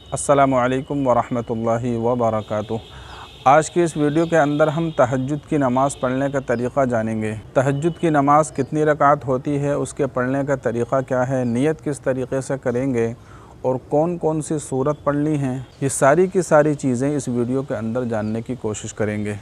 अस्सलामु अलैकुम वरहमतुल्लाहि वबरकातुहू। आज की इस वीडियो के अंदर हम तहज्जुद की नमाज़ पढ़ने का तरीक़ा जानेंगे। तहज्जुद की नमाज़ कितनी रकात होती है, उसके पढ़ने का तरीक़ा क्या है, नियत किस तरीक़े से करेंगे और कौन कौन सी सूरत पढ़नी है, ये सारी की सारी चीज़ें इस वीडियो के अंदर जानने की कोशिश करेंगे।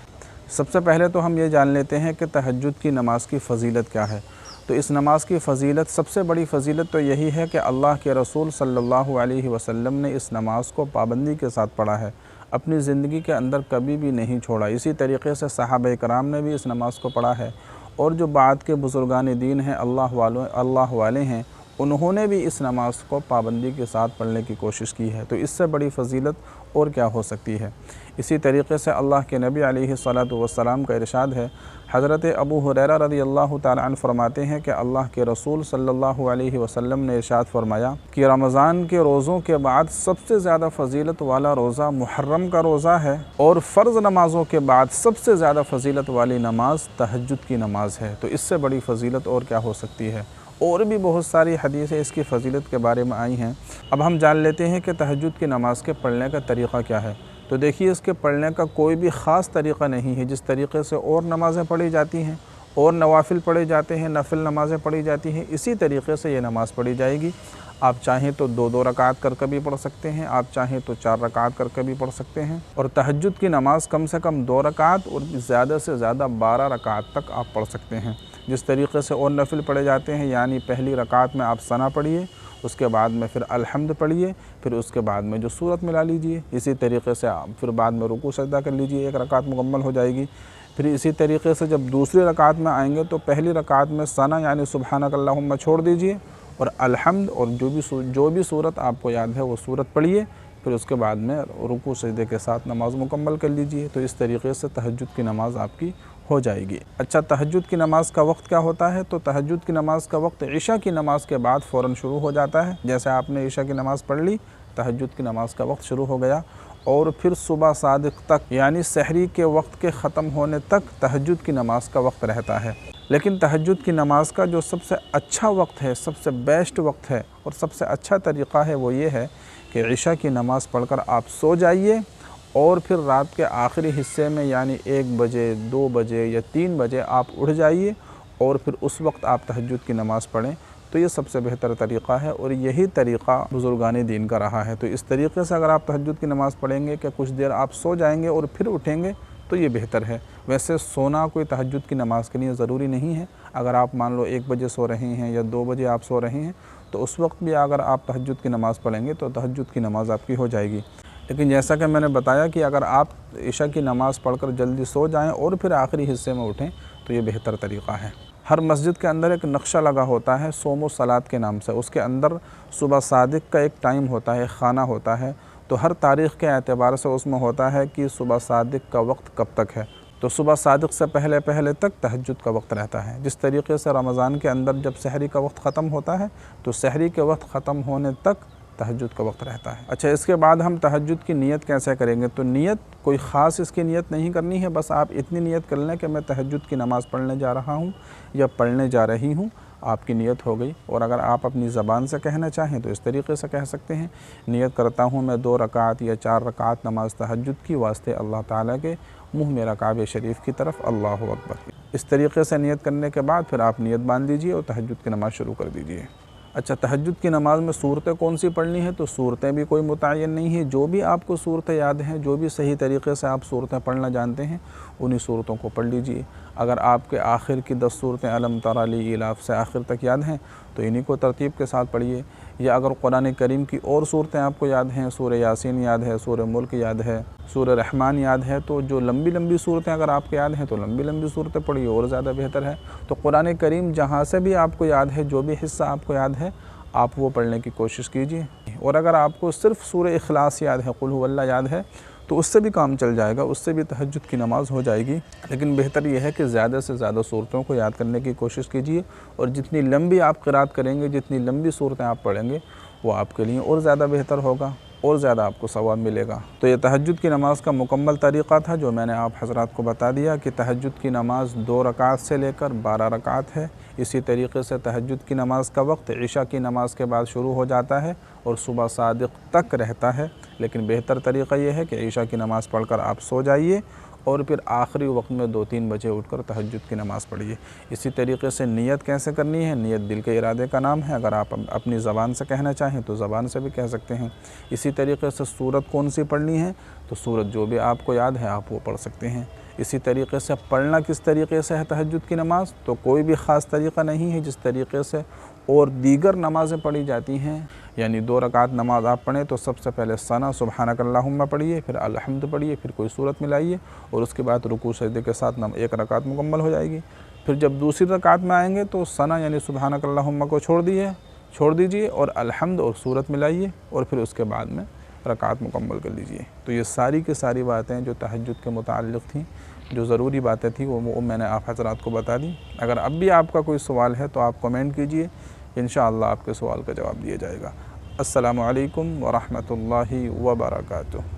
सबसे पहले तो हम ये जान लेते हैं कि तहज्जुद की नमाज़ की फ़जीलत क्या है। तो इस नमाज़ की फ़जीलत, सबसे बड़ी फ़जीलत तो यही है कि अल्लाह के रसूल सल्लल्लाहु अलैहि वसल्लम ने इस नमाज़ को पाबंदी के साथ पढ़ा है, अपनी ज़िंदगी के अंदर कभी भी नहीं छोड़ा। इसी तरीक़े से सहाबा कराम ने भी इस नमाज़ को पढ़ा है और जो बाद के बुज़ुर्गान दीन हैं, अल्लाह वाले हैं, उन्होंने भी इस नमाज़ को पाबंदी के साथ पढ़ने की कोशिश की है। तो इससे बड़ी फ़जीलत और क्या हो सकती है। इसी तरीक़े से अल्लाह के नबी अलैहिस्सलातु वस्सलाम का इरशाद है, हज़रत अबू हुरैरा रज़ियल्लाहु ताला अन्हु फरमाते हैं कि अल्लाह के रसूल सल्लल्लाहु अलैहि वसल्लम ने इरशाद फरमाया कि रमज़ान के रोज़ों के बाद सबसे ज़्यादा फ़जीलत वाला रोज़ा मुहर्रम का रोज़ा है और फ़र्ज़ नमाज़ों के बाद सबसे ज़्यादा फ़जीलत वाली नमाज़ तहज्जुद की नमाज़ है। तो इससे बड़ी फ़जीलत और क्या हो सकती है। और भी बहुत सारी हदीसें इसकी फ़जीलत के बारे में आई हैं। अब हम जान लेते हैं कि तहज्जुद की नमाज़ के पढ़ने का तरीक़ा क्या है। तो देखिए, इसके पढ़ने का कोई भी ख़ास तरीक़ा नहीं है। जिस तरीक़े से और नमाज़ें पढ़ी जाती हैं और नवाफ़िल पढ़े जाते हैं, नफिल नमाज़ें पढ़ी जाती हैं, इसी तरीक़े से ये नमाज़ पढ़ी जाएगी। आप चाहें तो 2-2 रकात करके भी पढ़ सकते हैं, आप चाहें तो 4 रकात करके भी पढ़ सकते हैं। और तहज्जुद की नमाज़ कम से कम 2 रकात और ज़्यादा से ज़्यादा 12 रकात तक आप पढ़ सकते हैं। जिस तरीक़े से और नफिल पढ़े जाते हैं, यानी पहली रकात में आप सना पढ़िए, उसके बाद में फिर अलहम्द पढ़िए, फिर उसके बाद में जो सूरत मिला लीजिए। इसी तरीक़े से आप फिर बाद में रुकू सजदा कर लीजिए, 1 रकात मुकम्मल हो जाएगी। फिर इसी तरीक़े से जब दूसरी रकात में आएंगे तो पहली रकात में सना यानी सुबहानक अल्लाहुम्मा छोड़ दीजिए और अलहम्द और जो भी सूरत आपको याद है वो सूरत पढ़िए। फिर उसके बाद में रुकू सजदे के साथ नमाज़ मुकम्मल कर लीजिए। तो इस तरीक़े से तहज्जुद की नमाज़ आपकी हो जाएगी। अच्छा, तहज्जुद की नमाज़ का वक्त क्या होता है। तो तहज्जुद की नमाज़ का वक्त इशा की नमाज़ के बाद फ़ौरन शुरू हो जाता है। जैसे आपने इशा की नमाज़ पढ़ ली, तहज्जुद की नमाज़ का वक्त शुरू हो गया और फिर सुबह सादिक तक यानी सहरी के वक्त के ख़त्म होने तक तहज्जुद की नमाज़ का वक्त रहता है। लेकिन तहज्जुद की नमाज़ का जो सबसे अच्छा वक्त है, सबसे बेस्ट वक्त है और सबसे अच्छा तरीक़ा है वो ये है कि इशा की नमाज़ पढ़कर आप सो जाइए और फिर रात के आखिरी हिस्से में यानी 1 बजे, 2 बजे या 3 बजे आप उठ जाइए और फिर उस वक्त आप तहज्जुद की नमाज़ पढ़ें। तो ये सबसे बेहतर तरीक़ा है और यही तरीक़ा बुज़ुर्गान दीन का रहा है। तो इस तरीक़े से अगर आप तहज्जुद की नमाज़ पढ़ेंगे कि कुछ देर आप सो जाएंगे और फिर उठेंगे तो ये बेहतर है। वैसे सोना कोई तहज्जुद की नमाज़ के लिए ज़रूरी नहीं है। अगर आप मान लो 1 बजे सो रहे हैं या 2 बजे आप सो रहे हैं तो उस वक्त भी अगर आप तहज्जुद की नमाज़ पढ़ेंगे तो तहज्जुद की नमाज़ आपकी हो जाएगी। लेकिन जैसा कि मैंने बताया कि अगर आप इशा की नमाज़ पढ़कर जल्दी सो जाएं और फिर आखिरी हिस्से में उठें तो ये बेहतर तरीक़ा है। हर मस्जिद के अंदर एक नक्शा लगा होता है सोमो सलात के नाम से। उसके अंदर सुबह सादिक का एक टाइम होता है, खाना होता है। तो हर तारीख़ के एतबार से उसमें होता है कि सुबह सादिक का वक्त कब तक है। तो सुबह सादिक से पहले पहले तक तहज्जुद का वक्त रहता है। जिस तरीक़े से रमज़ान के अंदर जब सहरी का वक्त ख़त्म होता है तो सहरी के वक्त ख़त्म होने तक तहज्जुद का वक्त रहता है। अच्छा, इसके बाद हम तहज्जुद की नियत कैसे करेंगे। तो नियत कोई ख़ास इसकी नियत नहीं करनी है, बस आप इतनी नियत कर लें कि मैं तहज्जुद की नमाज़ पढ़ने जा रहा हूँ या पढ़ने जा रही हूँ, आपकी नियत हो गई। और अगर आप अपनी ज़बान से कहना चाहें तो इस तरीक़े से कह सकते हैं, नियत करता हूँ मैं 2 रकात या 4 रकात नमाज़ तहज्जुद की वास्ते अल्लाह ताला के मुँह मेरा काबे शरीफ की तरफ, अल्लाहु अकबर। इस तरीक़े से नियत करने के बाद फिर आप नियत बांध दीजिए और तहज्जुद की नमाज़ शुरू कर दीजिए। अच्छा, तहज्जुद की नमाज़ में सूरतें कौन सी पढ़नी है। तो सूरतें भी कोई मुतय्यन नहीं है। जो भी आपको सूरतें याद हैं, जो भी सही तरीक़े से आप सूरतें पढ़ना जानते हैं, उन्हीं सूरतों को पढ़ लीजिए। अगर आपके आखिर की 10 सूरतें अलम तरा ली इलाफ से आखिर तक याद हैं तो इन्हीं को तरतीब के साथ पढ़िए। या अगर कुरान करीम की और सूरतें आपको याद हैं, सूरह यासीन याद है, सूरह मुल्क याद है, सूरह रहमान याद है, तो जो लंबी लंबी सूरतें अगर आपको याद हैं तो लंबी लंबी सूरतें पढ़िए और ज़्यादा बेहतर है। तो कुरान करीम जहाँ से भी आपको याद है, जो भी हिस्सा आपको याद है, आप वो पढ़ने की कोशिश कीजिए। और अगर आपको सिर्फ़ सूरह इखलास याद है, कुल हुवल्लाह याद है, तो उससे भी काम चल जाएगा, उससे भी तहज्जुद की नमाज़ हो जाएगी। लेकिन बेहतर यह है कि ज़्यादा से ज़्यादा सूरतों को याद करने की कोशिश कीजिए और जितनी लंबी आप क़िरात करेंगे, जितनी लंबी सूरतें आप पढ़ेंगे, वो आपके लिए और ज़्यादा बेहतर होगा और ज़्यादा आपको सवाब मिलेगा। तो ये तहज्जुद की नमाज़ का मुकम्मल तरीक़ा था जो मैंने आप हज़रात को बता दिया कि तहज्जुद की नमाज़ 2 रकात से लेकर 12 रकात है। इसी तरीक़े से तहज्जुद की नमाज़ का वक्त इशा की नमाज़ के बाद शुरू हो जाता है और सुबह सादिक तक रहता है। लेकिन बेहतर तरीक़ा यह है कि ईशा की नमाज़ पढ़कर आप सो जाइए और फिर आखिरी वक्त में 2-3 बजे उठकर तहज्जुद की नमाज़ पढ़िए। इसी तरीके से नियत कैसे करनी है, नियत दिल के इरादे का नाम है। अगर आप अपनी ज़बान से कहना चाहें तो ज़बान से भी कह सकते हैं। इसी तरीके से सूरत कौन सी पढ़नी है, तो सूरत जो भी आपको याद है आप वो पढ़ सकते हैं। इसी तरीके से पढ़ना किस तरीके से है तहज्जुद की नमाज़, तो कोई भी ख़ास तरीक़ा नहीं है। जिस तरीके से और दीगर नमाज़ें पढ़ी जाती हैं, यानी 2 रकात नमाज आप पढ़ें तो सबसे पहले सना सुबहानक अल्लाहुम्मा पढ़िए, फिर अलहम्द पढ़िए, फिर कोई सूरत मिलाइए और उसके बाद रुकू सजदे के साथ 1 रकात मुकम्मल हो जाएगी। फिर जब दूसरी रकात में आएंगे तो सना यानी सुबहानक अल्लाहुम्मा को छोड़ दीजिए और अलहम्द और सूरत मिलाइए और फिर उसके बाद में रकात मुकम्मल कर लीजिए। तो ये सारी की सारी बातें जो तहज्जुद के मुताल्लिक़ थी, जो ज़रूरी बातें थी, वो मैंने आप हज़रात को बता दी। अगर अब भी आपका कोई सवाल है तो आप कमेंट कीजिए, इंशाअल्लाह आपके सवाल का जवाब दिया जाएगा। अस्सलामु अलैकुम व रहमतुल्लाहि व बरकातुहू।